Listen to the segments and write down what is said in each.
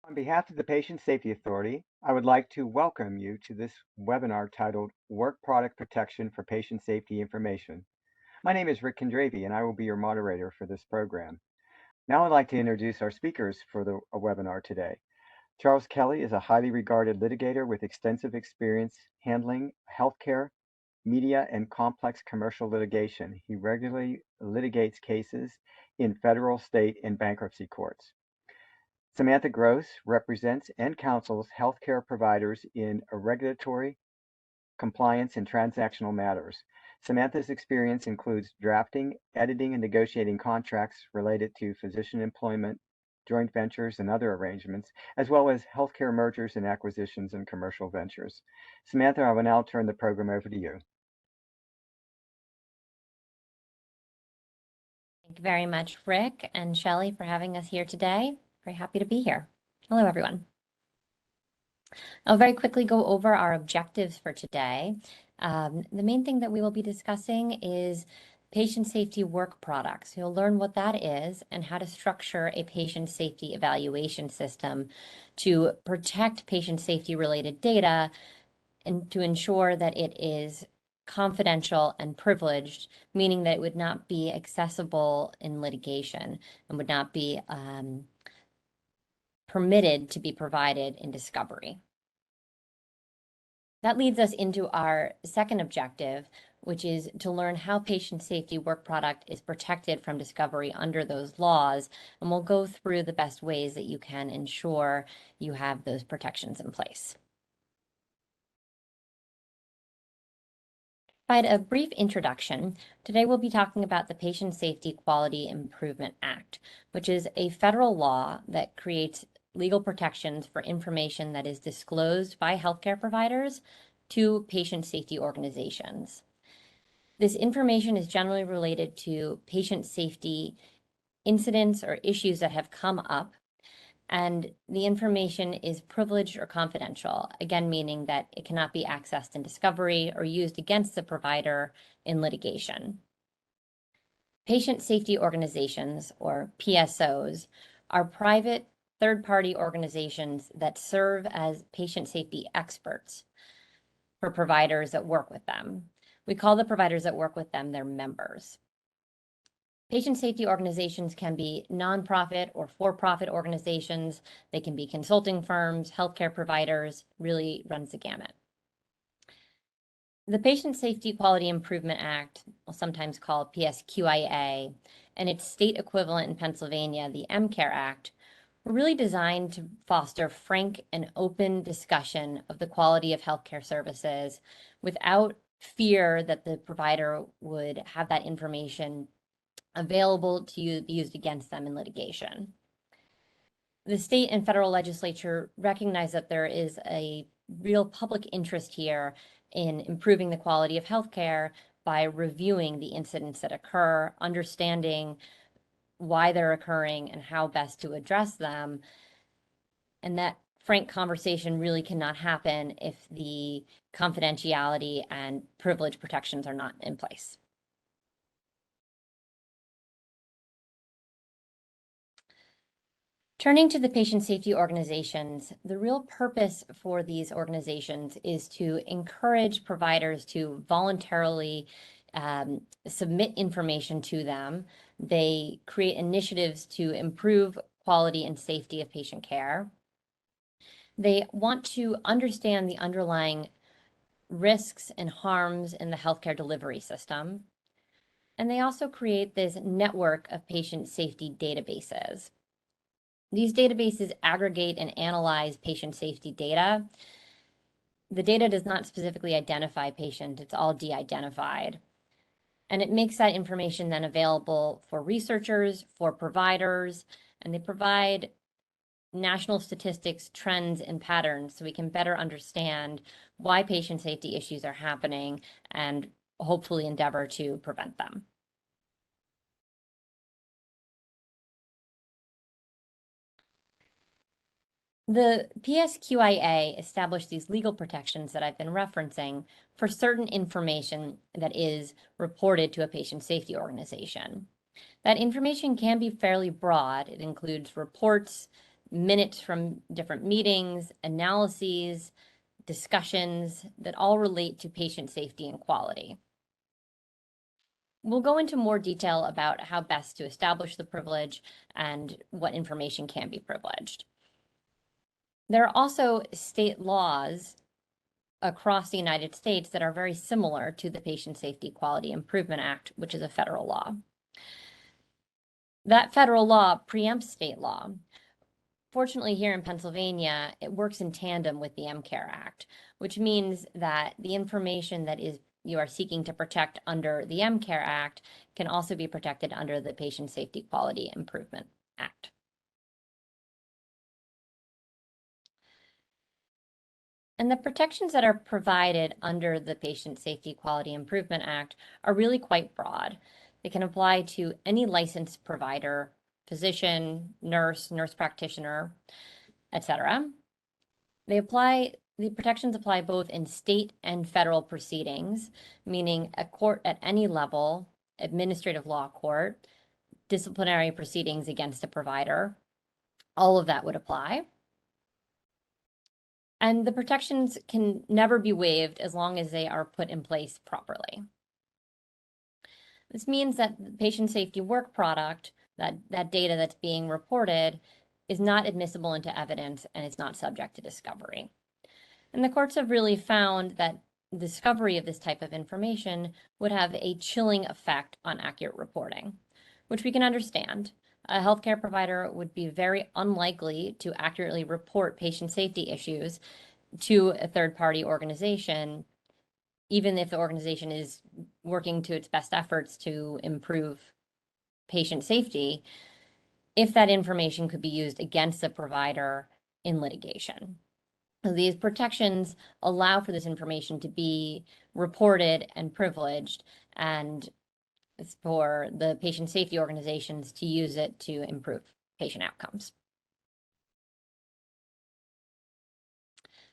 On behalf of the Patient Safety Authority, I would like to welcome you to this webinar titled Work Product Protection for Patient Safety Information. My name is Rick Condravy, and I will be your moderator for this program. Now I'd like to introduce our speakers for the webinar today. Charles Kelly is a highly regarded litigator with extensive experience handling healthcare, media, and complex commercial litigation. He regularly litigates cases in federal, state, and bankruptcy courts. Samantha Gross represents and counsels healthcare providers in regulatory, compliance, and transactional matters. Samantha's experience includes drafting, editing, and negotiating contracts related to physician employment, joint ventures, and other arrangements, as well as healthcare mergers and acquisitions and commercial ventures. Samantha, I will now turn the program over to you. Thank you very much, Rick and Shelley, for having us here today. Very happy to be here. Hello, everyone. I'll very quickly go over our objectives for today. The main thing that we will be discussing is patient safety work products. You'll learn what that is and how to structure a patient safety evaluation system to protect patient safety related data and to ensure that it is confidential and privileged, meaning that it would not be accessible in litigation and would not be permitted to be provided in discovery. That leads us into our second objective, which is to learn how patient safety work product is protected from discovery under those laws, and we'll go through the best ways that you can ensure you have those protections in place. To provide a brief introduction, today we'll be talking about the Patient Safety Quality Improvement Act, which is a federal law that creates legal protections for information that is disclosed by healthcare providers to patient safety organizations. This information is generally related to patient safety incidents or issues that have come up, and the information is privileged or confidential, again, meaning that it cannot be accessed in discovery or used against the provider in litigation. Patient safety organizations, or PSOs, are private third-party organizations that serve as patient safety experts for providers that work with them. We call the providers that work with them their members. Patient safety organizations can be nonprofit or for-profit organizations. They can be consulting firms, healthcare providers, really runs the gamut. The Patient Safety Quality Improvement Act, sometimes called PSQIA, and its state equivalent in Pennsylvania, the MCARE Act, were really designed to foster frank and open discussion of the quality of healthcare services without fear that the provider would have that information available to be used against them in litigation. The state and federal legislature recognize that there is a real public interest here in improving the quality of healthcare by reviewing the incidents that occur, understanding why they're occurring and how best to address them. And that frank conversation really cannot happen if the confidentiality and privilege protections are not in place. Turning to the patient safety organizations, the real purpose for these organizations is to encourage providers to voluntarily submit information to them. They create initiatives to improve quality and safety of patient care. They want to understand the underlying risks and harms in the healthcare delivery system. And they also create this network of patient safety databases. These databases aggregate and analyze patient safety data. The data does not specifically identify patient, it's all de-identified. And it makes that information then available for researchers, for providers, and they provide national statistics, trends, and patterns so we can better understand why patient safety issues are happening and hopefully endeavor to prevent them. The PSQIA established these legal protections that I've been referencing for certain information that is reported to a patient safety organization. That information can be fairly broad. It includes reports, minutes from different meetings, analyses, discussions that all relate to patient safety and quality. We'll go into more detail about how best to establish the privilege and what information can be privileged. There are also state laws across the United States that are very similar to the Patient Safety Quality Improvement Act, which is a federal law. That federal law preempts state law. Fortunately, here in Pennsylvania, it works in tandem with the MCARE Act, which means that the information that you are seeking to protect under the MCARE Act can also be protected under the Patient Safety Quality Improvement Act. And the protections that are provided under the Patient Safety Quality Improvement Act are really quite broad. They can apply to any licensed provider, physician, nurse practitioner, etc. The protections apply both in state and federal proceedings, meaning a court at any level, administrative law court, disciplinary proceedings against a provider, all of that would apply. And the protections can never be waived as long as they are put in place properly. This means that the patient safety work product, that data that's being reported, is not admissible into evidence and it's not subject to discovery. And the courts have really found that discovery of this type of information would have a chilling effect on accurate reporting, which we can understand. A healthcare provider would be very unlikely to accurately report patient safety issues to a third-party organization, even if the organization is working to its best efforts to improve patient safety, if that information could be used against the provider in litigation. So these protections allow for this information to be reported and privileged, and for the patient safety organizations to use it to improve patient outcomes.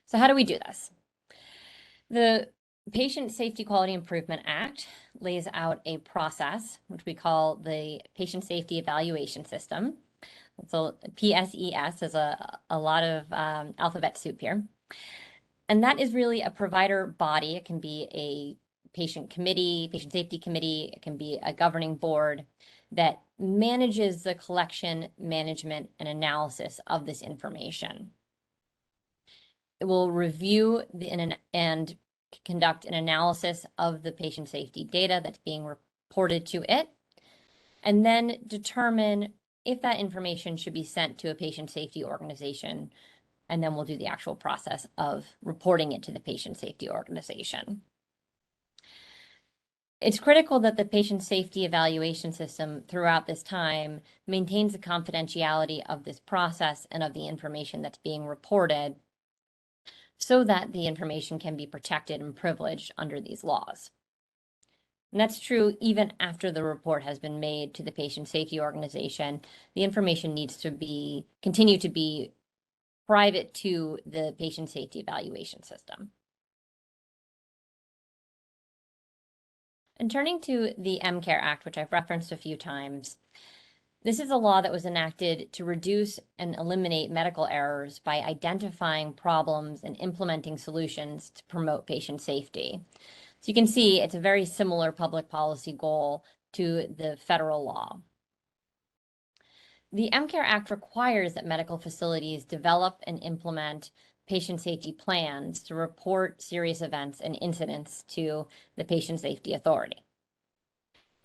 So how do we do this? The Patient Safety Quality Improvement Act lays out a process, which we call the Patient Safety Evaluation System. So PSES is a lot of alphabet soup here. And that is really a provider body. It can be a patient committee, patient safety committee. It can be a governing board that manages the collection, management, and analysis of this information. It will review and conduct an analysis of the patient safety data that's being reported to it, and then determine if that information should be sent to a patient safety organization, and then we'll do the actual process of reporting it to the patient safety organization. It's critical that the patient safety evaluation system throughout this time maintains the confidentiality of this process and of the information that's being reported so that the information can be protected and privileged under these laws. And that's true even after the report has been made to the patient safety organization. The information needs to continue to be private to the patient safety evaluation system. And turning to the MCARE Act, which I've referenced a few times, this is a law that was enacted to reduce and eliminate medical errors by identifying problems and implementing solutions to promote patient safety. So you can see it's a very similar public policy goal to the federal law. The MCARE Act requires that medical facilities develop and implement patient safety plans to report serious events and incidents to the Patient Safety Authority.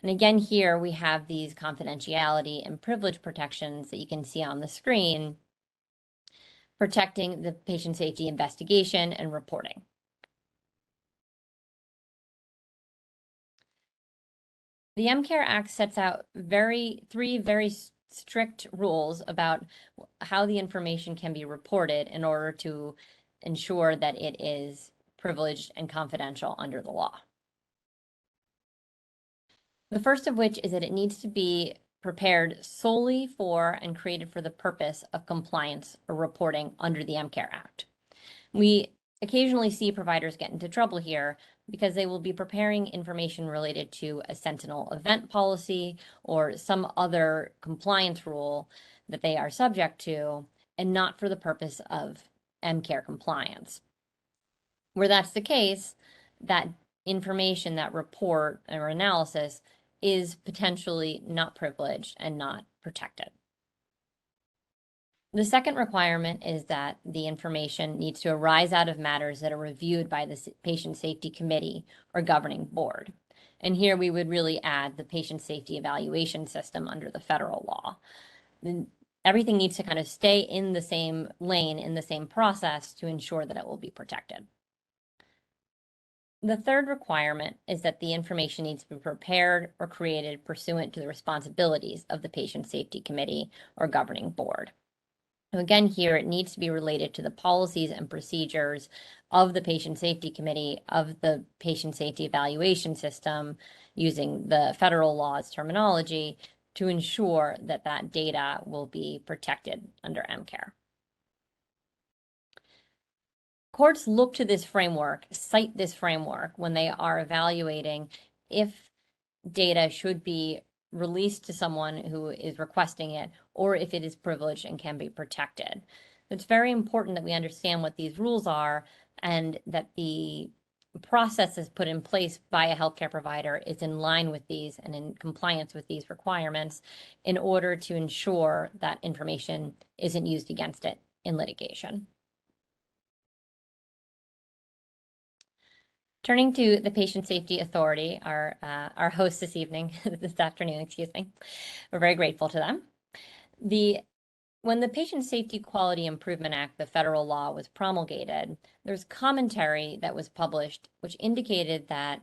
And again, here we have these confidentiality and privilege protections that you can see on the screen, protecting the patient safety investigation and reporting. The MCARE Act sets out three very strict rules about how the information can be reported in order to ensure that it is privileged and confidential under the law. The first of which is that it needs to be prepared solely for and created for the purpose of compliance or reporting under the MCARE Act. We occasionally see providers get into trouble here because they will be preparing information related to a sentinel event policy or some other compliance rule that they are subject to, and not for the purpose of MCARE compliance. Where that's the case, that information, that report or analysis is potentially not privileged and not protected. The second requirement is that the information needs to arise out of matters that are reviewed by the Patient Safety Committee or governing board. And here we would really add the patient safety evaluation system under the federal law. Everything needs to kind of stay in the same lane, in the same process to ensure that it will be protected. The third requirement is that the information needs to be prepared or created pursuant to the responsibilities of the Patient Safety Committee or governing board. So again, here it needs to be related to the policies and procedures of the Patient Safety Committee, of the Patient Safety Evaluation System, using the federal law's terminology to ensure that that data will be protected under MCARE. Courts look to this framework, cite this framework when they are evaluating if data should be released to someone who is requesting it, or if it is privileged and can be protected. It's very important that we understand what these rules are and that the process is put in place by a healthcare provider is in line with these and in compliance with these requirements in order to ensure that information isn't used against it in litigation. Turning to the Patient Safety Authority, our host this evening, this afternoon, excuse me, we're very grateful to them. When the Patient Safety Quality Improvement Act, the federal law, was promulgated, there's commentary that was published which indicated that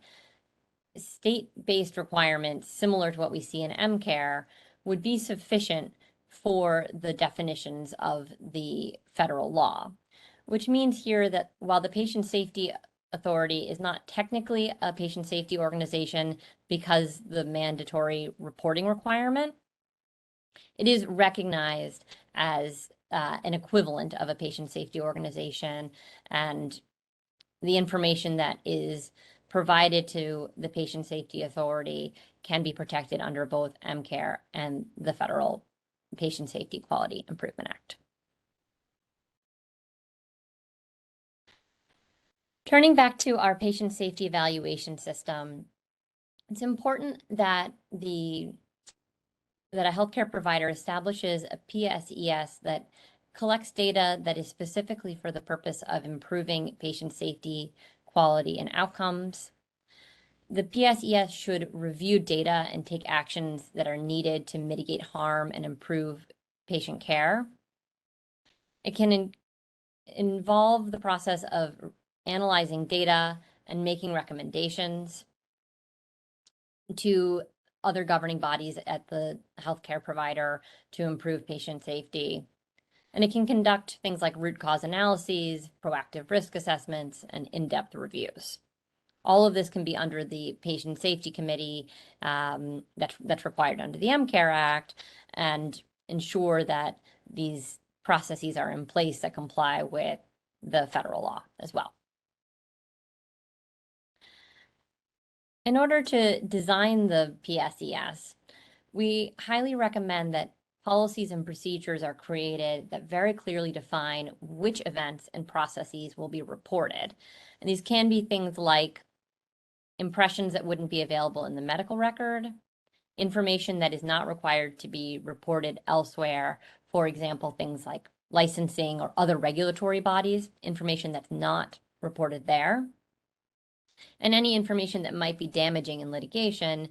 state-based requirements similar to what we see in MCARE would be sufficient for the definitions of the federal law, which means here that while the Patient Safety Authority is not technically a patient safety organization because the mandatory reporting requirement, it is recognized as an equivalent of a patient safety organization, and the information that is provided to the Patient Safety Authority can be protected under both MCARE and the federal Patient Safety Quality Improvement Act. Turning back to our patient safety evaluation system, it's important that a healthcare provider establishes a PSES that collects data that is specifically for the purpose of improving patient safety, quality, and outcomes. The PSES should review data and take actions that are needed to mitigate harm and improve patient care. It can involve the process of analyzing data and making recommendations to other governing bodies at the healthcare provider to improve patient safety. And it can conduct things like root cause analyses, proactive risk assessments, and in-depth reviews. All of this can be under the Patient Safety Committee that's required under the MCARE Act, and ensure that these processes are in place that comply with the federal law as well. In order to design the PSES, we highly recommend that policies and procedures are created that very clearly define which events and processes will be reported. And these can be things like impressions that wouldn't be available in the medical record, information that is not required to be reported elsewhere, for example, things like licensing or other regulatory bodies, information that's not reported there, and any information that might be damaging in litigation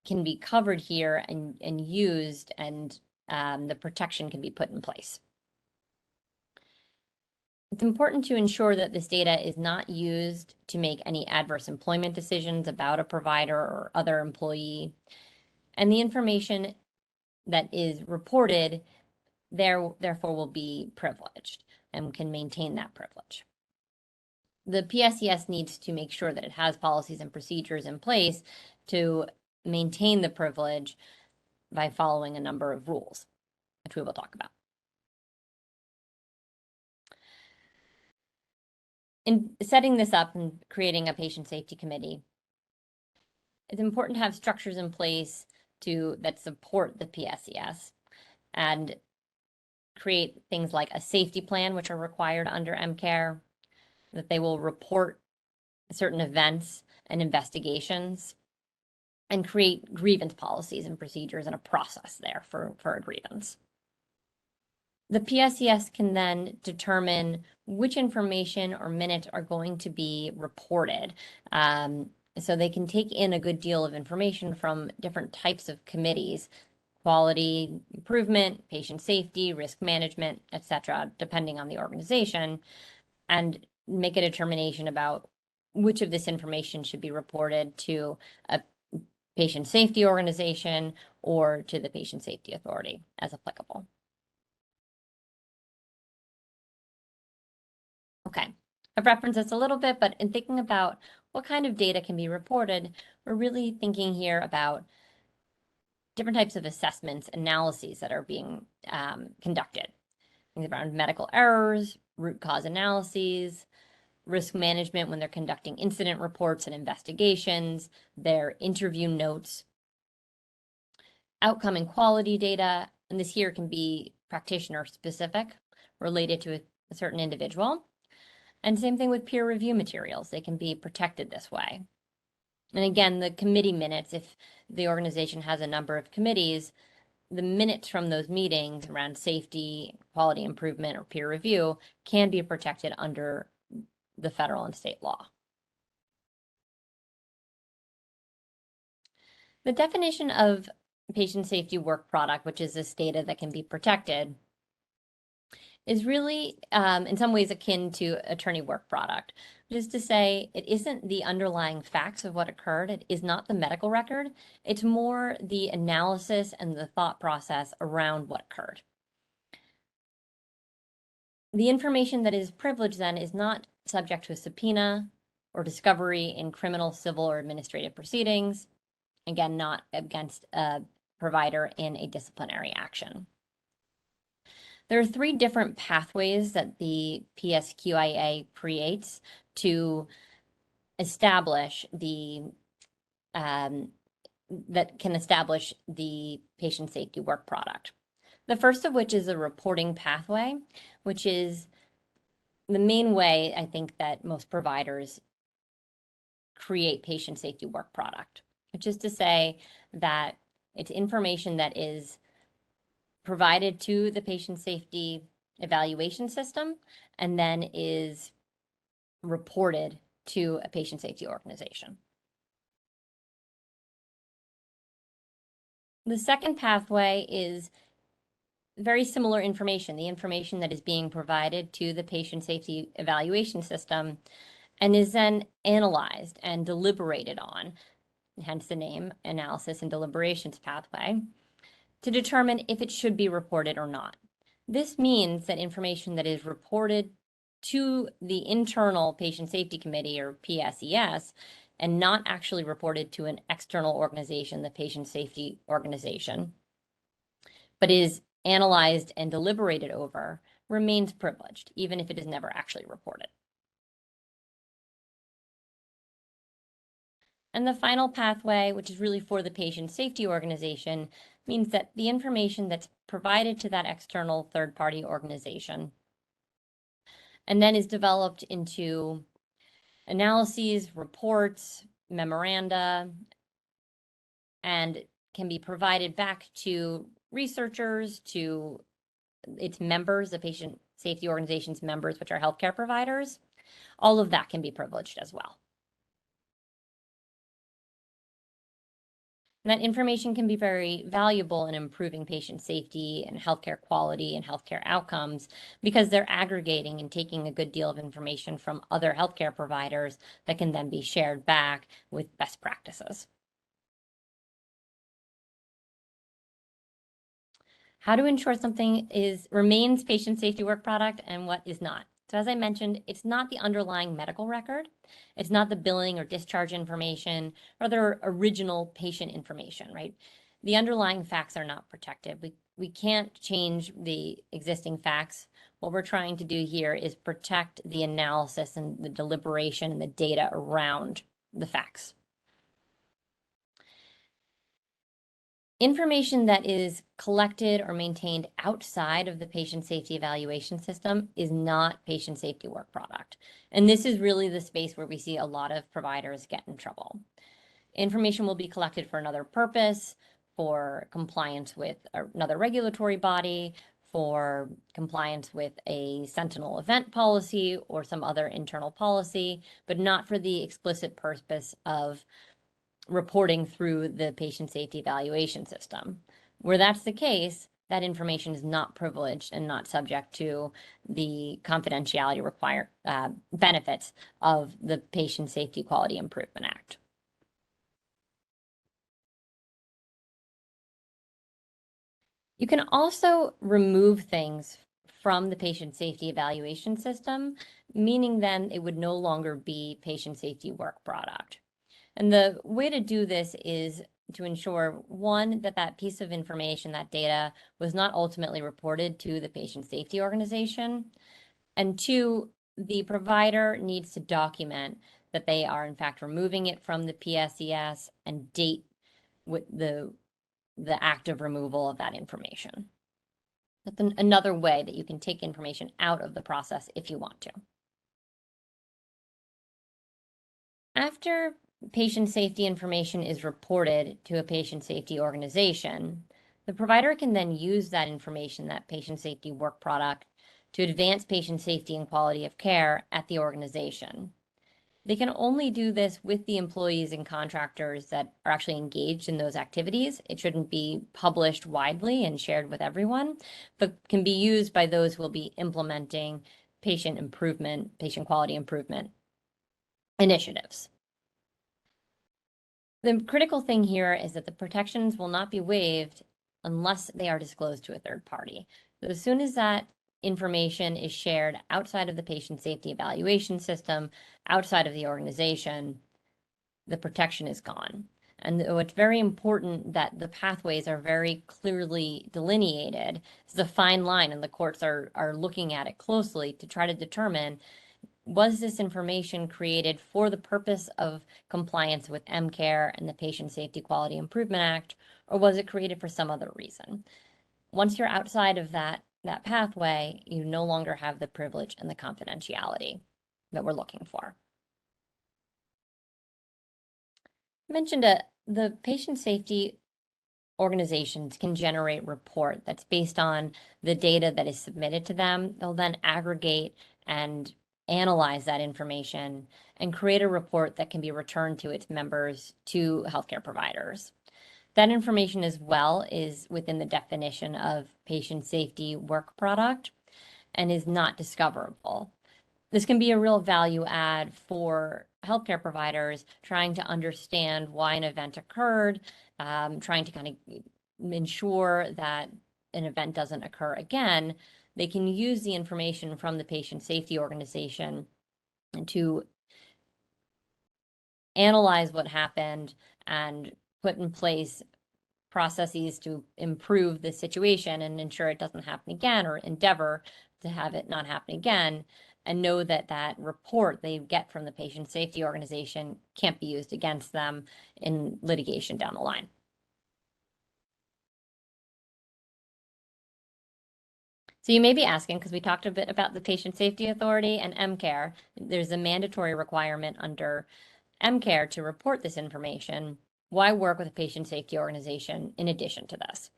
can be covered here and used, and the protection can be put in place. It's important to ensure that this data is not used to make any adverse employment decisions about a provider or other employee. And the information that is reported therefore will be privileged and can maintain that privilege. The PSES needs to make sure that it has policies and procedures in place to maintain the privilege by following a number of rules, which we will talk about. In setting this up and creating a patient safety committee, it's important to have structures in place that support the PSES and create things like a safety plan, which are required under MCARE, that they will report certain events and investigations, and create grievance policies and procedures and a process there for a grievance. The PSES can then determine which information or minutes are going to be reported. So they can take in a good deal of information from different types of committees, quality improvement, patient safety, risk management, et cetera, depending on the organization, and make a determination about which of this information should be reported to a patient safety organization or to the patient safety authority as applicable. Okay, I've referenced this a little bit, but in thinking about what kind of data can be reported, we're really thinking here about different types of assessments, analyses that are being conducted. Things around medical errors, root cause analyses, risk management when they're conducting incident reports and investigations, their interview notes, outcome and quality data, and this here can be practitioner specific, related to a certain individual. And same thing with peer review materials. They can be protected this way. And again, the committee minutes, if the organization has a number of committees, the minutes from those meetings around safety, quality improvement, or peer review can be protected under the federal and state law. The definition of patient safety work product, which is this data that can be protected, is really in some ways akin to attorney work product, which is to say it isn't the underlying facts of what occurred. It is not the medical record. It's more the analysis and the thought process around what occurred. The information that is privileged then is not subject to a subpoena or discovery in criminal, civil, or administrative proceedings. Again, not against a provider in a disciplinary action. There are three different pathways that the PSQIA creates to establish the that can establish the patient safety work product. The first of which is a reporting pathway, which is the main way I think that most providers create patient safety work product, which is to say that it's information that is provided to the patient safety evaluation system and then is reported to a patient safety organization. The second pathway is very similar information, the information that is being provided to the patient safety evaluation system and is then analyzed and deliberated on, hence the name analysis and deliberations pathway, to determine if it should be reported or not. This means that information that is reported to the internal patient safety committee or PSES and not actually reported to an external organization, the patient safety organization, but is analyzed and deliberated over, remains privileged, even if it is never actually reported. And the final pathway, which is really for the patient safety organization, means that the information that's provided to that external third-party organization and then is developed into analyses, reports, memoranda, and can be provided back to researchers, to its members, the patient safety organization's members, which are healthcare providers. All of that can be privileged as well. And that information can be very valuable in improving patient safety and healthcare quality and healthcare outcomes because they're aggregating and taking a good deal of information from other healthcare providers that can then be shared back with best practices. How to ensure something remains patient safety work product and what is not. So as I mentioned, it's not the underlying medical record. It's not the billing or discharge information or their original patient information, right? The underlying facts are not protected. We can't change the existing facts. What we're trying to do here is protect the analysis and the deliberation and the data around the facts. Information that is collected or maintained outside of the patient safety evaluation system is not patient safety work product. And this is really the space where we see a lot of providers get in trouble. Information will be collected for another purpose, for compliance with another regulatory body, for compliance with a sentinel event policy or some other internal policy, but not for the explicit purpose of reporting through the patient safety evaluation system. Where that's the case, that information is not privileged and not subject to the confidentiality benefits of the Patient Safety Quality Improvement Act. You can also remove things from the patient safety evaluation system, meaning then it would no longer be patient safety work product. And the way to do this is to ensure, one, that that piece of information, that data, was not ultimately reported to the patient safety organization. And two, the provider needs to document that they are in fact removing it from the PSES and date with the act of removal of that information. That's another way that you can take information out of the process if you want to. After patient safety information is reported to a patient safety organization, the provider can then use that information, that patient safety work product, to advance patient safety and quality of care at the organization. They can only do this with the employees and contractors that are actually engaged in those activities. It shouldn't be published widely and shared with everyone, but can be used by those who will be implementing patient quality improvement initiatives. The critical thing here is that the protections will not be waived unless they are disclosed to a third party. So as soon as that information is shared outside of the patient safety evaluation system, outside of the organization, the protection is gone. And it's very important that the pathways are very clearly delineated. It's a fine line, and the courts are looking at it closely to try to determine, was this information created for the purpose of compliance with MCARE and the Patient Safety Quality Improvement Act, or was it created for some other reason? Once you're outside of that pathway, you no longer have the privilege and the confidentiality that we're looking for. I mentioned the patient safety organizations can generate report that's based on the data that is submitted to them. They'll then aggregate and analyze that information and create a report that can be returned to its members, to healthcare providers. That information as well is within the definition of patient safety work product and is not discoverable. This can be a real value add for healthcare providers trying to understand why an event occurred, trying to kind of ensure that an event doesn't occur again. They can use the information from the patient safety organization to analyze what happened and put in place processes to improve the situation and ensure it doesn't happen again, or endeavor to have it not happen again, and know that that report they get from the patient safety organization can't be used against them in litigation down the line. So you may be asking, because we talked a bit about the Patient Safety Authority and MCARE, there's a mandatory requirement under MCARE to report this information. Why work with a patient safety organization in addition to this?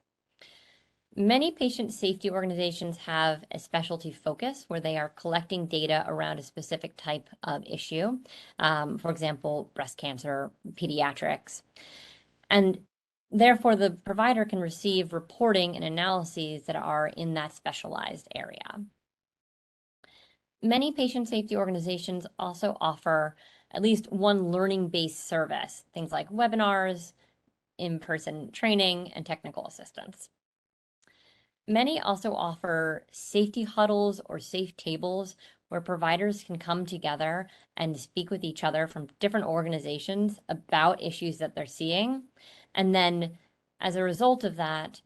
Many patient safety organizations have a specialty focus where they are collecting data around a specific type of issue, for example, breast cancer, pediatrics. And therefore, the provider can receive reporting and analyses that are in that specialized area. Many patient safety organizations also offer at least one learning-based service, things like webinars, in-person training, and technical assistance. Many also offer safety huddles or safe tables where providers can come together and speak with each other from different organizations about issues that they're seeing. And then as a result of that,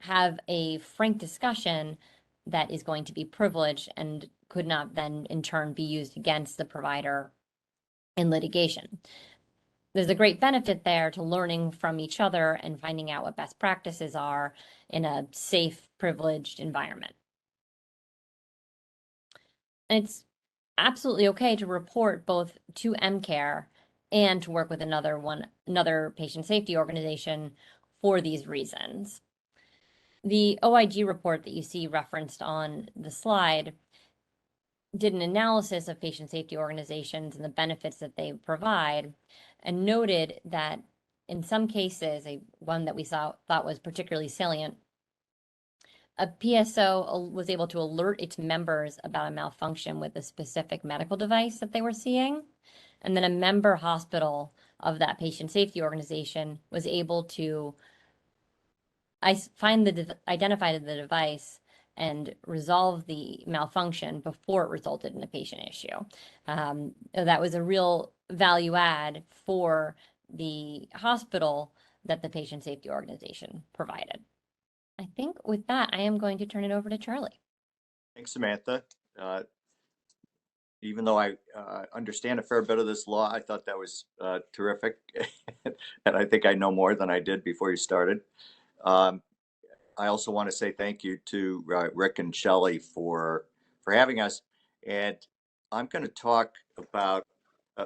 have a frank discussion that is going to be privileged and could not then in turn be used against the provider in litigation. there's a great benefit there to learning from each other and finding out what best practices are in a safe, privileged environment. And it's absolutely okay to report both to MCARE and to work with another patient safety organization for these reasons. The OIG report that you see referenced on the slide did an analysis of patient safety organizations and the benefits that they provide, and noted that in some cases, one that we thought was particularly salient, a PSO was able to alert its members about a malfunction with a specific medical device that they were seeing. And then a member hospital of that patient safety organization was able to identify the device and resolve the malfunction before it resulted in a patient issue. That was a real value add for the hospital that the patient safety organization provided. I think with that, I am going to turn it over to Charlie. Thanks, Samantha. Even though I understand a fair bit of this law, I thought that was terrific. And I think I know more than I did before you started. I also want to say thank you to Rick and Shelley for having us. And I'm going to talk about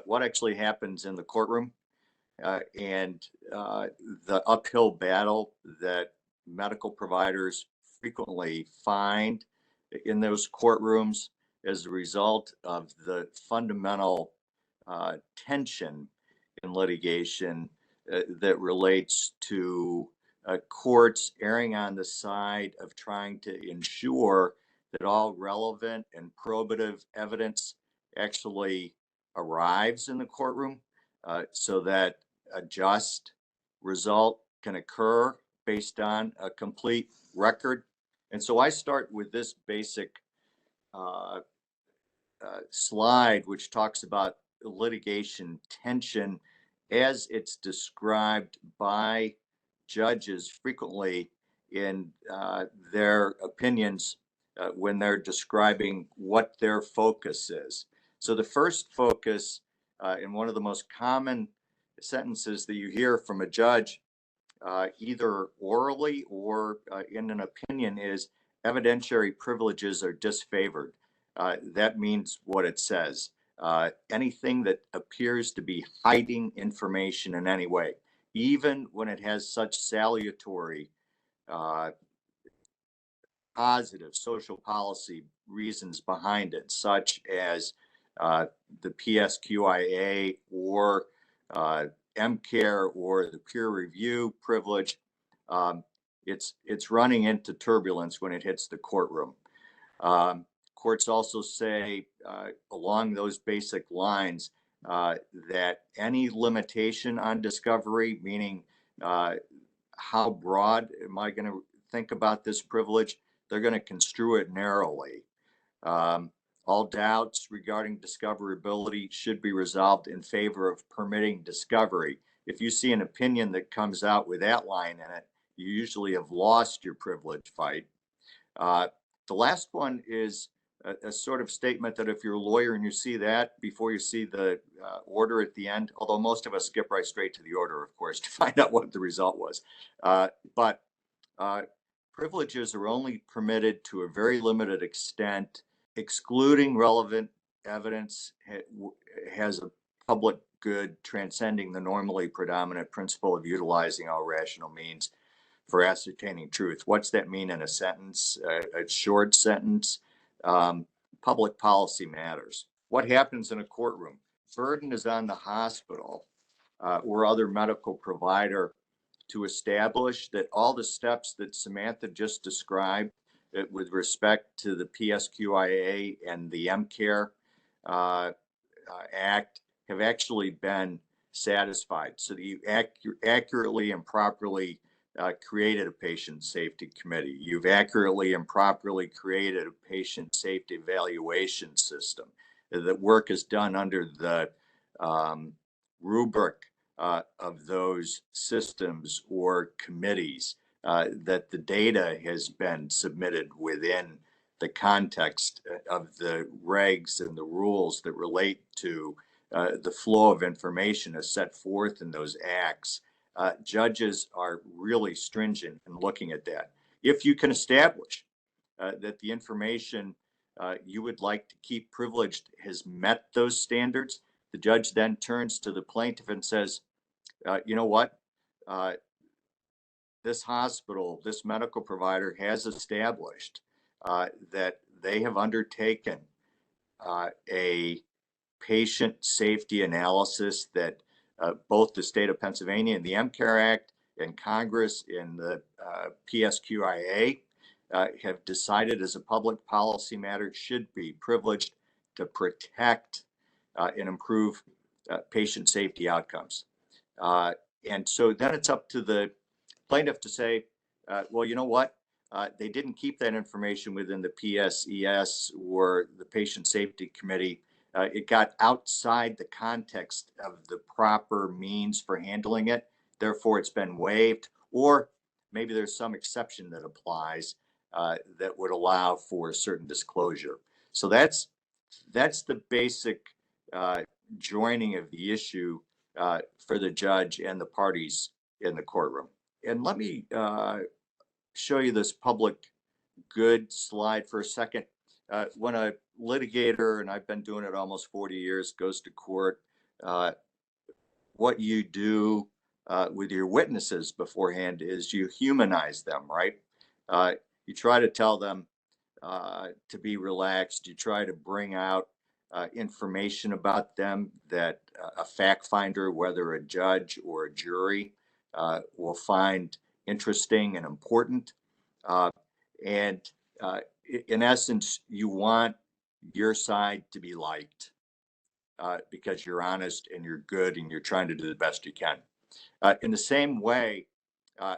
what actually happens in the courtroom and the uphill battle that medical providers frequently find in those courtrooms as a result of the fundamental tension in litigation that relates to courts erring on the side of trying to ensure that all relevant and probative evidence actually arrives in the courtroom so that a just result can occur based on a complete record. And so I start with this basic slide, which talks about litigation tension as it's described by judges frequently in their opinions when they're describing what their focus is. So the first focus in one of the most common sentences that you hear from a judge, either orally or in an opinion, is evidentiary privileges are disfavored. That means what it says. Anything that appears to be hiding information in any way, even when it has such salutary, positive social policy reasons behind it, such as the PSQIA or MCARE or the peer review privilege, it's running into turbulence when it hits the courtroom. Courts also say along those basic lines that any limitation on discovery, meaning how broad am I going to think about this privilege, they're going to construe it narrowly. All doubts regarding discoverability should be resolved in favor of permitting discovery. If you see an opinion that comes out with that line in it, you usually have lost your privilege fight. The last one is a sort of statement that if you're a lawyer and you see that before you see the order at the end, although most of us skip right straight to the order, of course, to find out what the result was. But privileges are only permitted to a very limited extent. Excluding relevant evidence has a public good transcending the normally predominant principle of utilizing all rational means for ascertaining truth. What's that mean in a sentence, a short sentence? Public policy matters. What happens in a courtroom? Burden is on the hospital or other medical provider to establish that all the steps that Samantha just described with respect to the PSQIA and the MCARE Act have actually been satisfied, so that you accurately and properly created a patient safety committee. You've accurately and properly created a patient safety evaluation system. That work is done under the rubric of those systems or committees, that the data has been submitted within the context of the regs and the rules that relate to the flow of information is set forth in those acts, judges are really stringent in looking at that. If you can establish that the information you would like to keep privileged has met those standards, the judge then turns to the plaintiff and says, you know what? This hospital, this medical provider has established that they have undertaken a patient safety analysis that both the state of Pennsylvania and the MCARE Act and Congress in the PSQIA have decided as a public policy matter should be privileged to protect and improve patient safety outcomes. And so then it's up to the plaintiff to say, well, you know what? They didn't keep that information within the PSES or the Patient Safety Committee. It got outside the context of the proper means for handling it. Therefore, it's been waived, or maybe there's some exception that applies that would allow for certain disclosure. So that's the basic joining of the issue for the judge and the parties in the courtroom. And let me show you this public good slide for a second. When a litigator, and I've been doing it almost 40 years, goes to court, what you do with your witnesses beforehand is you humanize them, right? You try to tell them to be relaxed. You try to bring out information about them that a fact finder, whether a judge or a jury, will find interesting and important. And in essence, you want your side to be liked because you're honest and you're good and you're trying to do the best you can. In the same way,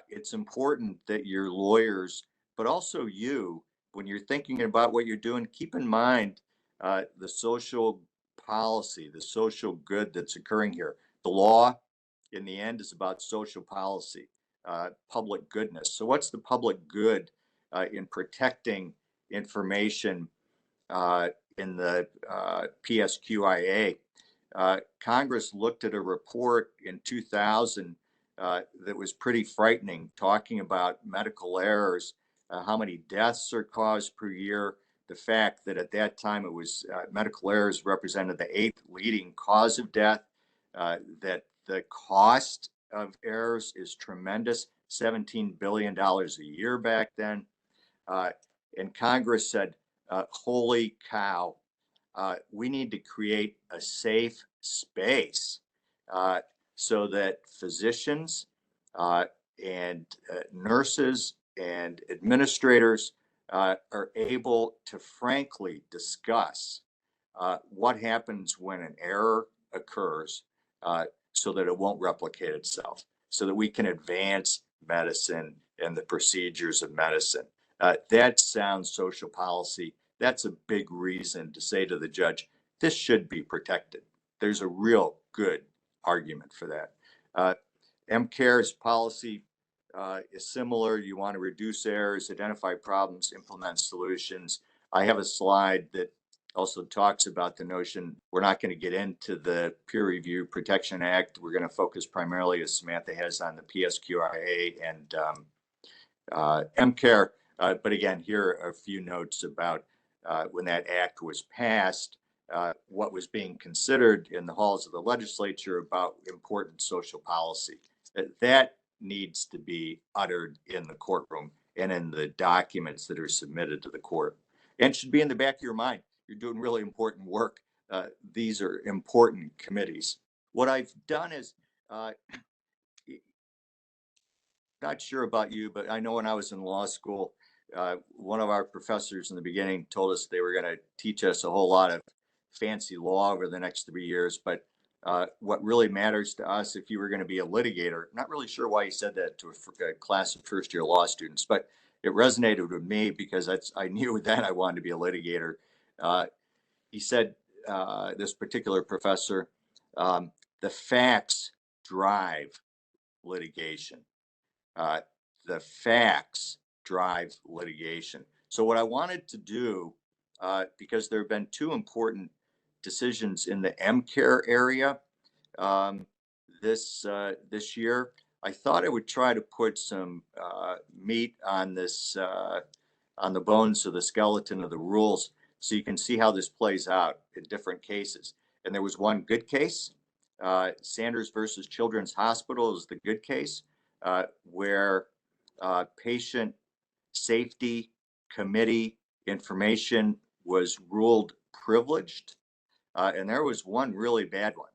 it's important that your lawyers, but also you, when you're thinking about what you're doing, keep in mind the social policy, the social good that's occurring here. The law, in the end, is about social policy, public goodness. So, what's the public good in protecting information in the PSQIA? Congress looked at a report in 2000 that was pretty frightening, talking about medical errors, how many deaths are caused per year. The fact that at that time it was medical errors represented the 8th leading cause of death, that the cost of errors is tremendous, $17 billion a year back then. And Congress said, holy cow, we need to create a safe space so that physicians and nurses and administrators are able to frankly discuss what happens when an error occurs so that it won't replicate itself, so that we can advance medicine and the procedures of medicine. That sounds social policy. That's a big reason to say to the judge, this should be protected. There's a real good argument for that. MCARE's policy is similar. You want to reduce errors, identify problems, implement solutions. I have a slide that also talks about the notion we're not going to get into the Peer Review Protection Act. We're going to focus primarily, as Samantha has, on the PSQIA and MCARE. But again, here are a few notes about when that act was passed, what was being considered in the halls of the legislature about important social policy. That needs to be uttered in the courtroom and in the documents that are submitted to the court, and should be in the back of your mind. You're doing really important work. These are important committees. What I've done is, not sure about you, but I know when I was in law school, one of our professors in the beginning told us they were going to teach us a whole lot of fancy law over the next 3 years. But what really matters to us, if you were going to be a litigator, not really sure why he said that to a class of first-year law students, but it resonated with me because I knew that I wanted to be a litigator. He said, this particular professor, the facts drive litigation. The facts drive litigation. So what I wanted to do, because there have been two important decisions in the MCARE area this year. I thought I would try to put some meat on this on the bones of the skeleton of the rules, so you can see how this plays out in different cases. And there was one good case. Sanders versus Children's Hospital is the good case, where patient safety committee information was ruled privileged. And there was one really bad one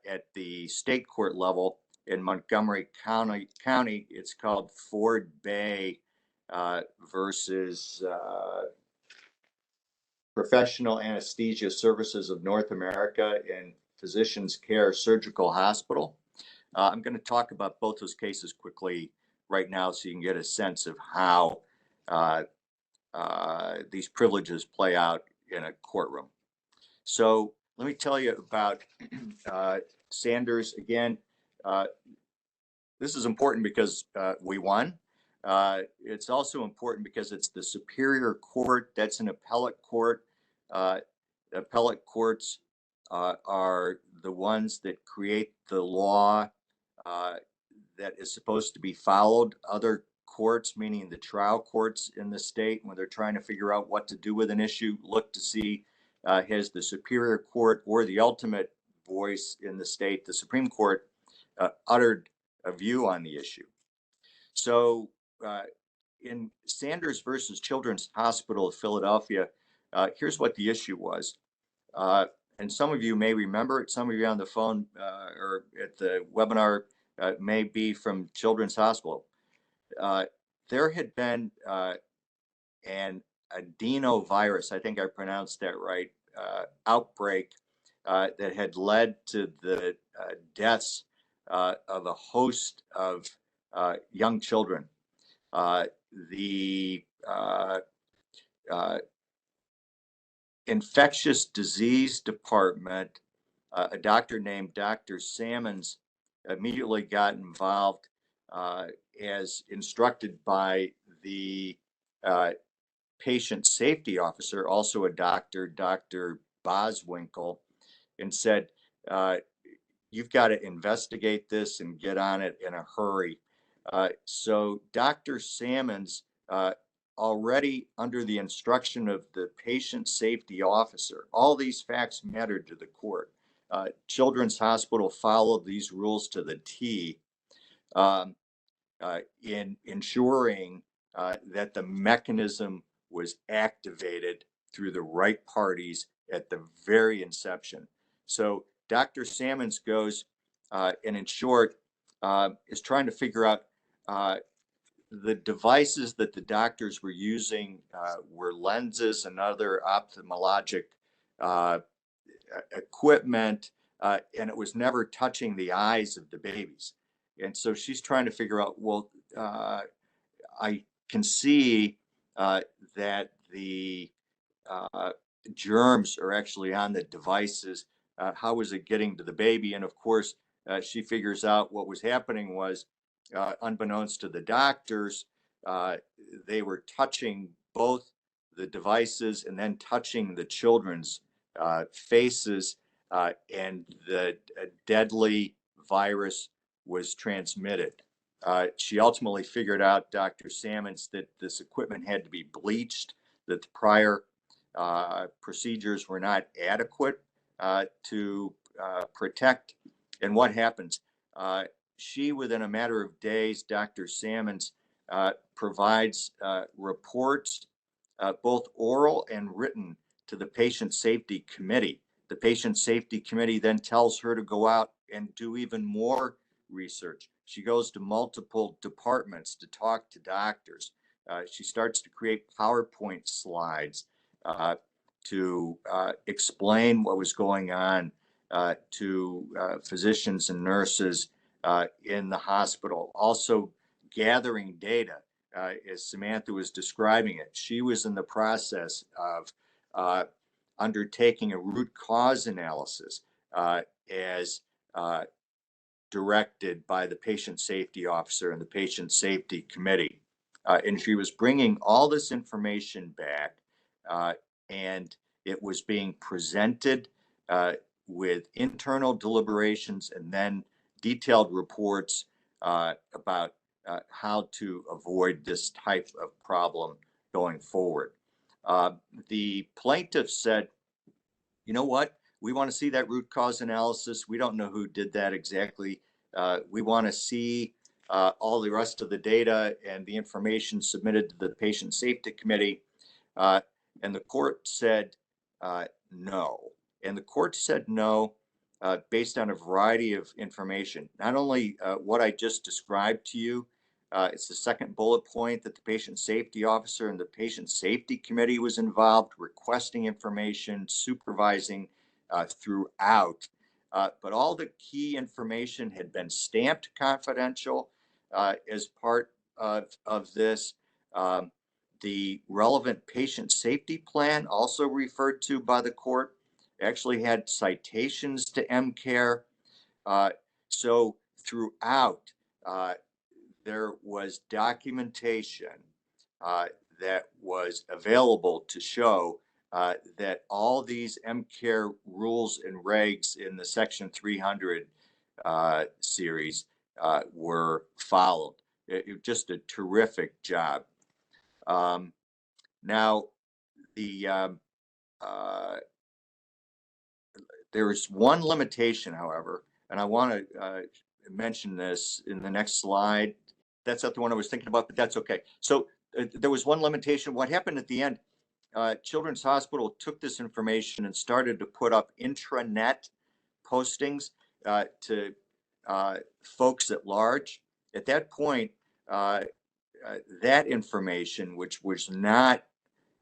at the state court level in Montgomery County. It's called Ford Bay versus Professional Anesthesia Services of North America and Physicians Care Surgical Hospital. I'm going to talk about both those cases quickly right now so you can get a sense of how these privileges play out in a courtroom. So let me tell you about Sanders again. This is important because we won. It's also important because it's the Superior Court. That's an appellate court. Appellate courts are the ones that create the law that is supposed to be followed. Other courts, meaning the trial courts in the state, when they're trying to figure out what to do with an issue, look to see has the Superior Court or the ultimate voice in the state, the Supreme Court, uttered a view on the issue. So in Sanders versus Children's Hospital of Philadelphia, here's what the issue was. And some of you may remember it. Some of you on the phone or at the webinar may be from Children's Hospital. There had been an adenovirus, I think I pronounced that right, outbreak that had led to the deaths of a host of young children. The infectious disease department, a doctor named Dr. Salmons, immediately got involved as instructed by the patient safety officer, also a doctor, Dr. Boswinkle, and said, you've got to investigate this and get on it in a hurry. So Dr. Salmons, already under the instruction of the patient safety officer, all these facts mattered to the court. Children's Hospital followed these rules to the T in ensuring that the mechanism was activated through the right parties at the very inception. So Dr. Salmons goes and in short is trying to figure out the devices that the doctors were using were lenses and other ophthalmologic equipment, and it was never touching the eyes of the babies. And so she's trying to figure out, well, I can see that the germs are actually on the devices. How is it getting to the baby? And of course, she figures out what was happening was, unbeknownst to the doctors, they were touching both the devices and then touching the children's faces, and the deadly virus was transmitted. She ultimately figured out, Dr. Salmons, that this equipment had to be bleached, that the prior procedures were not adequate to protect. And what happens? She, within a matter of days, Dr. Salmons, provides reports, both oral and written, to the Patient Safety Committee. The Patient Safety Committee then tells her to go out and do even more research. She goes to multiple departments to talk to doctors. She starts to create PowerPoint slides to explain what was going on to physicians and nurses in the hospital. Also gathering data, as Samantha was describing it. She was in the process of undertaking a root cause analysis as directed by the patient safety officer and the patient safety committee. And she was bringing all this information back and It was being presented with internal deliberations and then detailed reports about how to avoid this type of problem going forward. The plaintiff said, you know what? We want to see that root cause analysis. We don't know who did that exactly. We want to see all the rest of the data and the information submitted to the Patient Safety Committee. And the court said no. And the court said no based on a variety of information. Not only what I just described to you, it's the second bullet point that the patient safety officer and the patient safety committee was involved, requesting information, supervising throughout. But all the key information had been stamped confidential as part of this. The relevant patient safety plan, also referred to by the court, actually had citations to MCARE. So throughout, there was documentation that was available to show that all these MCARE rules and regs in the Section 300 series were followed. It just a terrific job. Now, there is one limitation, however, and I want to mention this in the next slide. That's not the one I was thinking about, but that's okay. So there was one limitation. What happened at the end, Children's Hospital took this information and started to put up intranet postings to folks at large. At that point, that information, which was not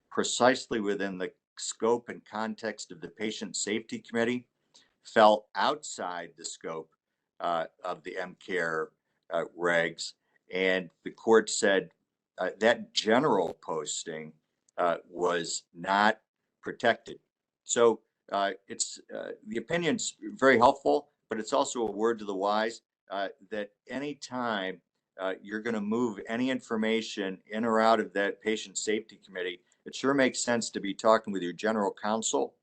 precisely within the scope and context of the Patient Safety Committee, fell outside the scope of the MCARE regs. And the court said that general posting was not protected. So it's the opinion's very helpful, but it's also a word to the wise that anytime you're going to move any information in or out of that Patient Safety Committee, it sure makes sense to be talking with your general counsel,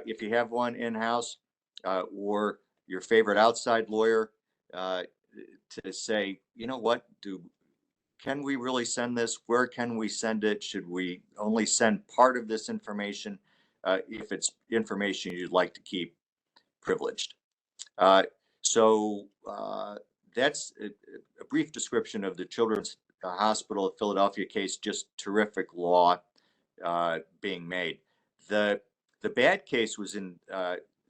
if you have one in-house, or your favorite outside lawyer, to say, you know what, can we really send this? Where can we send it? Should we only send part of this information if it's information you'd like to keep privileged? So that's a brief description of the Children's Hospital of Philadelphia case. Just terrific law being made. The bad case was in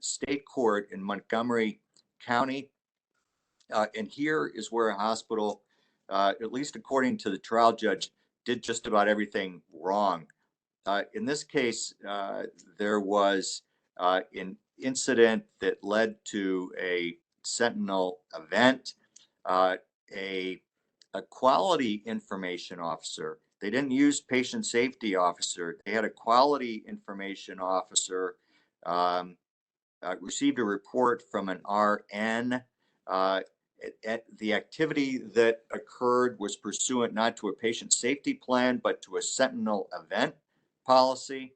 state court in Montgomery County. And here is where a hospital, at least according to the trial judge, did just about everything wrong. In this case, there was an incident that led to a sentinel event. A quality information officer, they didn't use patient safety officer, they had a quality information officer, received a report from an RN. The activity that occurred was pursuant not to a patient safety plan, but to a sentinel event policy.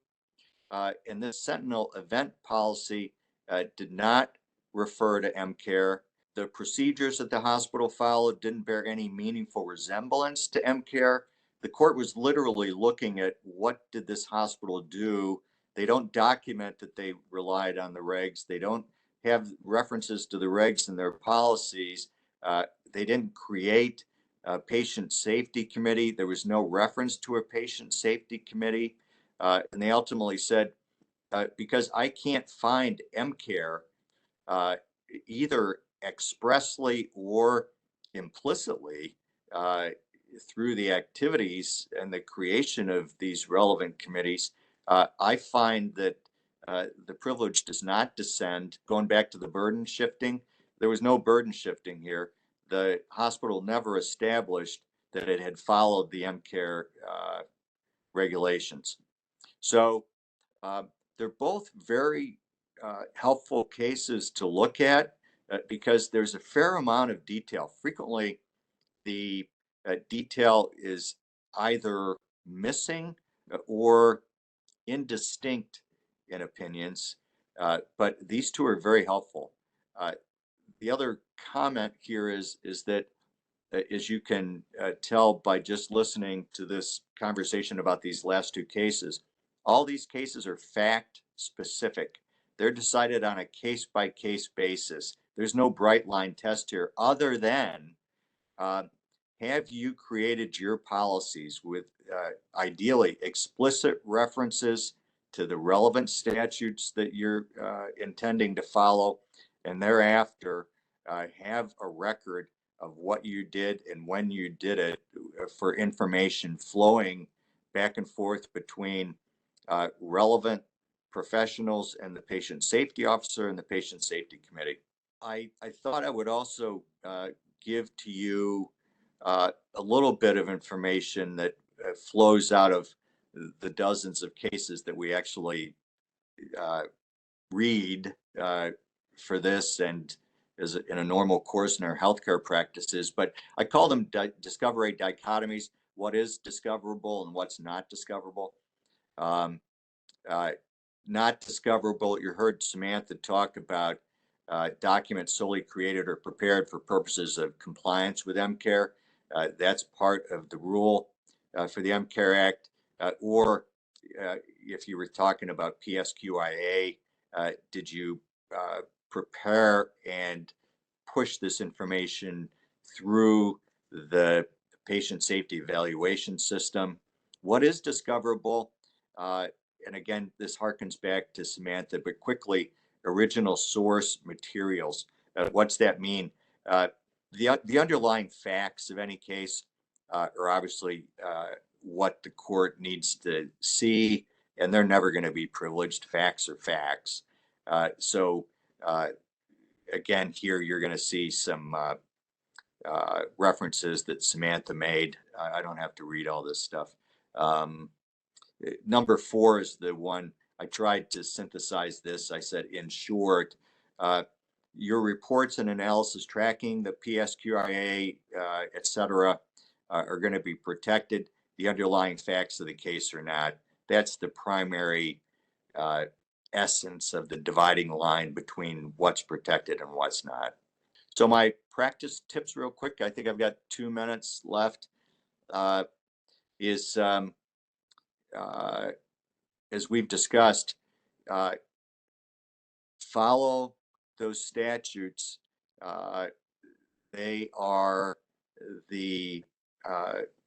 And this sentinel event policy did not refer to MCARE. The procedures that the hospital followed didn't bear any meaningful resemblance to MCARE. The court was literally looking at what did this hospital do. They don't document that they relied on the regs. They don't have references to the regs in their policies. They didn't create a patient safety committee. There was no reference to a patient safety committee. And they ultimately said, because I can't find MCARE either expressly or implicitly through the activities and the creation of these relevant committees, I find that the privilege does not descend. Going back to the burden shifting, there was no burden shifting here. The hospital never established that it had followed the MCARE regulations. So they're both very helpful cases to look at because there's a fair amount of detail. Frequently, the detail is either missing or indistinct in opinions, but these two are very helpful. The other comment here is that as you can tell by just listening to this conversation about these last two cases, all these cases are fact specific. They're decided on a case by case basis. There's no bright line test here other than uh, have you created your policies with ideally explicit references to the relevant statutes that you're intending to follow, and thereafter have a record of what you did and when you did it for information flowing back and forth between relevant professionals and the patient safety officer and the patient safety committee. I thought I would also give to you a little bit of information that flows out of the dozens of cases that we actually read for this and as in a normal course in our healthcare practices. But I call them discovery dichotomies: what is discoverable and what's not discoverable. Um, Not discoverable. You heard Samantha talk about documents solely created or prepared for purposes of compliance with MCARE. That's part of the rule for the MCARE Act. Or if you were talking about PSQIA, did you prepare and push this information through the patient safety evaluation system? What is discoverable? And again, this harkens back to Samantha, but quickly, original source materials. What's that mean? The underlying facts of any case are obviously what the court needs to see, and they're never going to be privileged. Facts are facts. So again, here you're going to see some references that Samantha made. I don't have to read all this stuff. Number 4 is the one I tried to synthesize this. I said, in short, your reports and analysis tracking the PSQIA, et cetera, are going to be protected. The underlying facts of the case are not. That's the primary essence of the dividing line between what's protected and what's not. So my practice tips real quick, I think I've got 2 minutes left, is as we've discussed, follow those statutes. They are the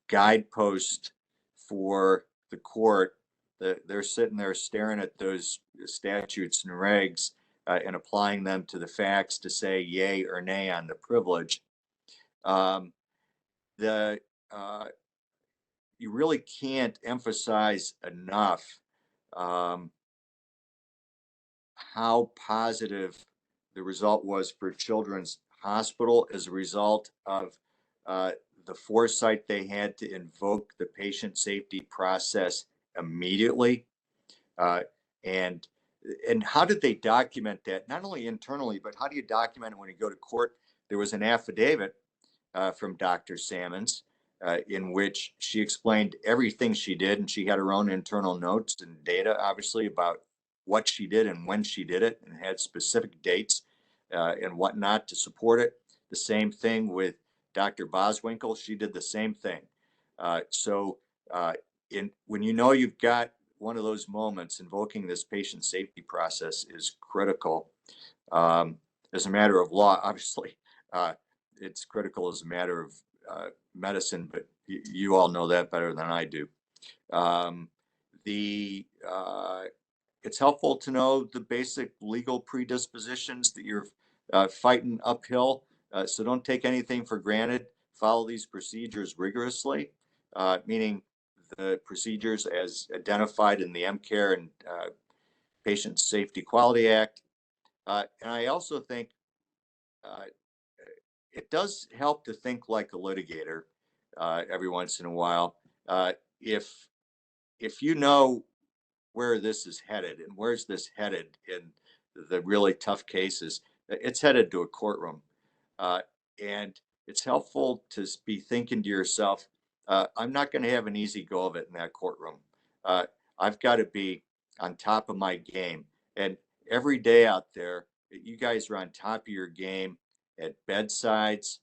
guidepost for the court. They're sitting there staring at those statutes and regs and applying them to the facts to say yay or nay on the privilege. You really can't emphasize enough how positive the result was for Children's Hospital as a result of the foresight they had to invoke the patient safety process immediately. And how did they document that? Not only internally, but how do you document it when you go to court? There was an affidavit from Dr. Sammons in which she explained everything she did, and she had her own internal notes and data, obviously, about what she did and when she did it, and had specific dates and whatnot to support it. The same thing with Dr. Boswinkle. She did the same thing. When you know you've got one of those moments, invoking this patient safety process is critical. As a matter of law, obviously, it's critical as a matter of medicine, but you all know that better than I do. It's helpful to know the basic legal predispositions that you're fighting uphill. So don't take anything for granted. Follow these procedures rigorously, meaning the procedures as identified in the MCARE and Patient Safety Quality Act. And I also think it does help to think like a litigator every once in a while. If you know where this is headed and where's this headed in the really tough cases, it's headed to a courtroom. And it's helpful to be thinking to yourself, I'm not going to have an easy go of it in that courtroom. I've got to be on top of my game. And every day out there, you guys are on top of your game at bedsides,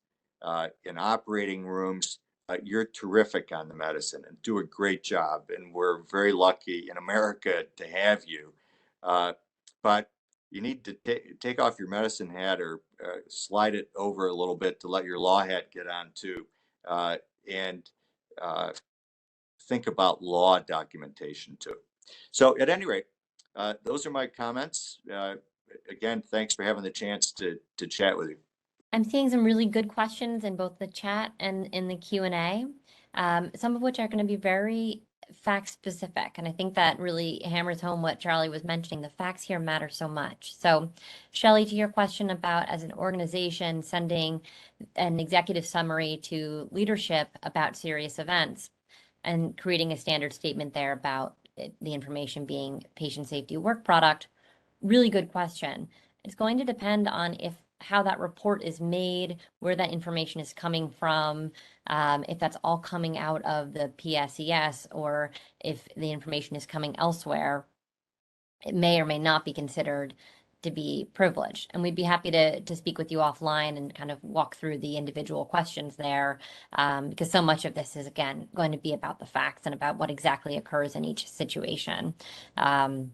in operating rooms. You're terrific on the medicine and do a great job. And we're very lucky in America to have you. But you need to take off your medicine hat or slide it over a little bit to let your law hat get on too. And think about law documentation too. So at any rate, those are my comments. Again, thanks for having the chance to chat with you. I'm seeing some really good questions in both the chat and in the Q&A, some of which are going to be very fact specific. And I think that really hammers home what Charlie was mentioning. The facts here matter so much. So Shelley, to your question about as an organization sending an executive summary to leadership about serious events and creating a standard statement there about the information being patient safety work product, really good question. It's going to depend on how that report is made, where that information is coming from, if that's all coming out of the PSES or if the information is coming elsewhere. It may or may not be considered to be privileged. And we'd be happy to speak with you offline and kind of walk through the individual questions there, because so much of this is, again, going to be about the facts and about what exactly occurs in each situation. And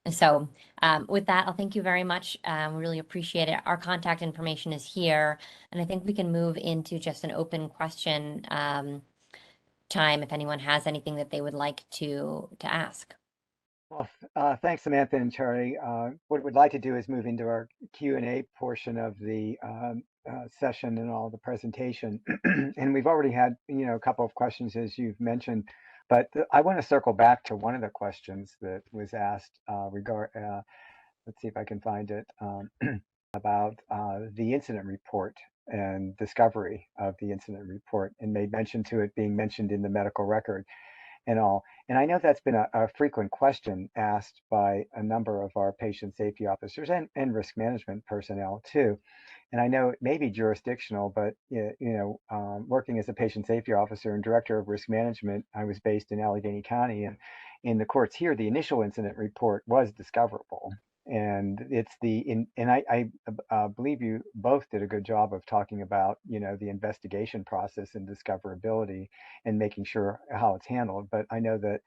so with that, I'll thank you very much. We really appreciate it. Our contact information is here, and I think we can move into just an open question time if anyone has anything that they would like to ask. Well, thanks, Samantha and Charlie. What we'd like to do is move into our Q&A portion of the session and all the presentation. And we've already had, a couple of questions, as you've mentioned, but I want to circle back to one of the questions that was asked let's see if I can find it, about the incident report and discovery of the incident report, and made mention to it being mentioned in the medical record and all. And I know that's been a frequent question asked by a number of our patient safety officers and risk management personnel too. And I know it may be jurisdictional, but working as a patient safety officer and director of risk management, I was based in Allegheny County, and in the courts here, the initial incident report was discoverable. And it's and I believe you both did a good job of talking about, the investigation process and discoverability and making sure how it's handled. But I know that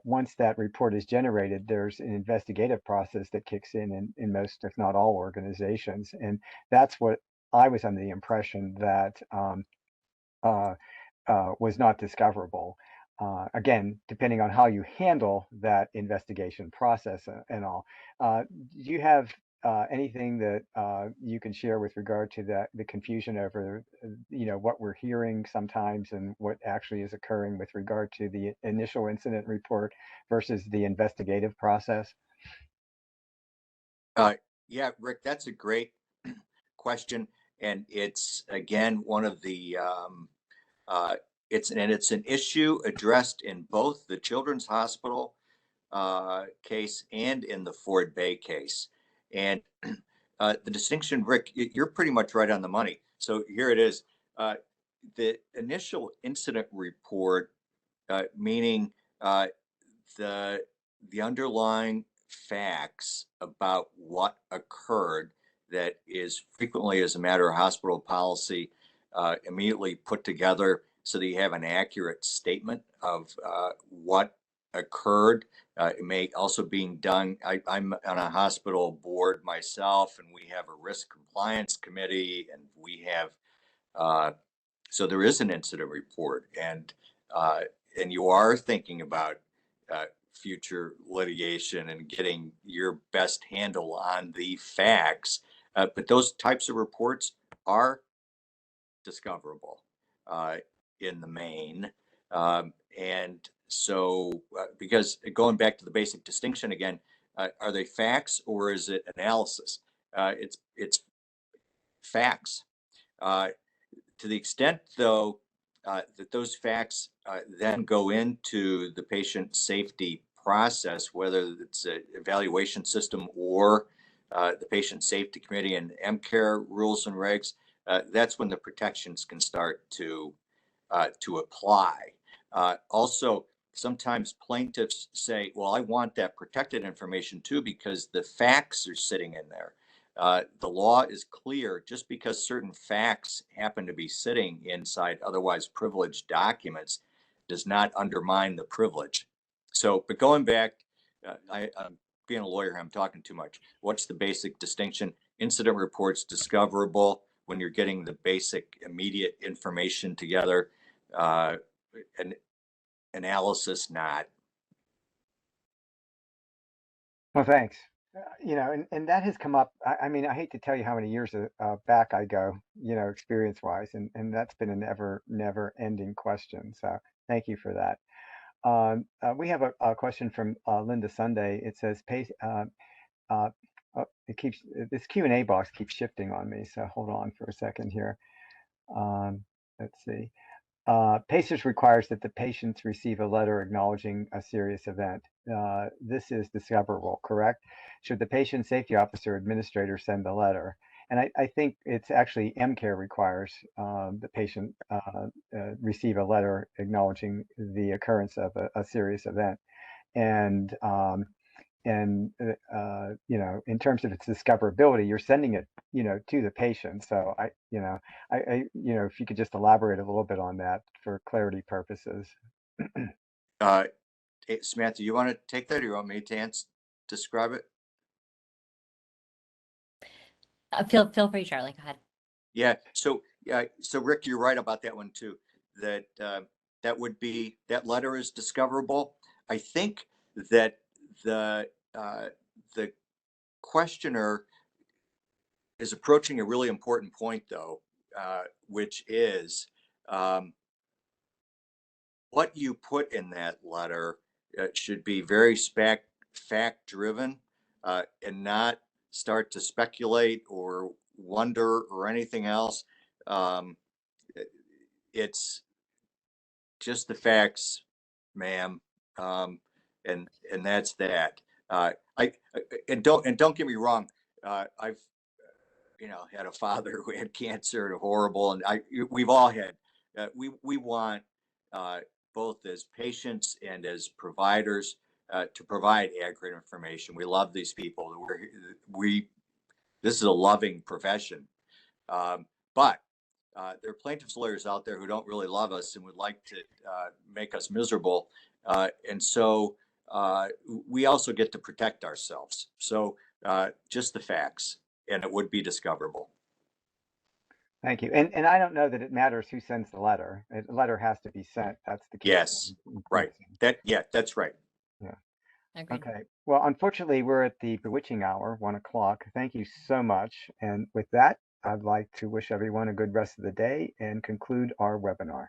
once that report is generated, there's an investigative process that kicks in most, if not all, organizations. And that's what I was under the impression that was not discoverable. Again, depending on how you handle that investigation process and all. Do you have anything that you can share with regard to the confusion over, what we're hearing sometimes and what actually is occurring with regard to the initial incident report versus the investigative process? Yeah, Rick, that's a great question. And it's, again, one of the, it's an issue addressed in both the Children's Hospital case and in the Ford Bay case. And the distinction, Rick, you're pretty much right on the money. So here it is. The initial incident report, meaning the underlying facts about what occurred, that is frequently, as a matter of hospital policy, immediately put together so that you have an accurate statement of what occurred. It may also being done. I'm on a hospital board myself, and we have a risk compliance committee, and we have so there is an incident report, and you are thinking about future litigation and getting your best handle on the facts. But those types of reports are discoverable in the main. And so, because going back to the basic distinction again, are they facts or is it analysis? It's facts. To the extent, though, that those facts then go into the patient safety process, whether it's an evaluation system or the patient safety committee and MCARE rules and regs, that's when the protections can start to apply. Also, sometimes plaintiffs say, well, I want that protected information too, because the facts are sitting in there. The law is clear. Just because certain facts happen to be sitting inside otherwise privileged documents does not undermine the privilege. So, but going back, I'm being a lawyer, I'm talking too much. What's the basic distinction? Incident reports discoverable when you're getting the basic immediate information together, and analysis not. Well, thanks. You know, and that has come up. I mean, I hate to tell you how many years back I go, you know, experience-wise, and that's been a never-ending question. So thank you for that. We have a question from Linda Sunday. It says, uh, it keeps this Q&A box keeps shifting on me. So hold on for a second here. Let's see. PSES requires that the patients receive a letter acknowledging a serious event. This is discoverable, correct? Should the patient safety officer administrator send the letter? And I think it's actually MCARE requires the patient receive a letter acknowledging the occurrence of a serious event. And you know, in terms of its discoverability, you're sending it, you know, to the patient. So you know, you know, if you could just elaborate a little bit on that for clarity purposes. Samantha, you want to take that, or you want me to describe it? Feel free, Charlie. Go ahead. Yeah. So Rick, you're right about that one too. That that letter is discoverable. I think that the questioner is approaching a really important point, though, which is what you put in that letter should be very fact driven, and not start to speculate or wonder or anything else. Um, it's just the facts, ma'am, and that's that. I and don't get me wrong. I've had a father who had cancer and horrible, and we've all had. We want both as patients and as providers to provide accurate information. We love these people. This is a loving profession, but there are plaintiffs' lawyers out there who don't really love us and would like to make us miserable, and so we also get to protect ourselves. So just the facts, and it would be discoverable. Thank you. And I don't know that it matters who sends the letter. The letter has to be sent. That's the key. Yes, right. That's right. Yeah. Agreed. Okay. Well, unfortunately, we're at the bewitching hour, 1 o'clock. Thank you so much. And with that, I'd like to wish everyone a good rest of the day and conclude our webinar.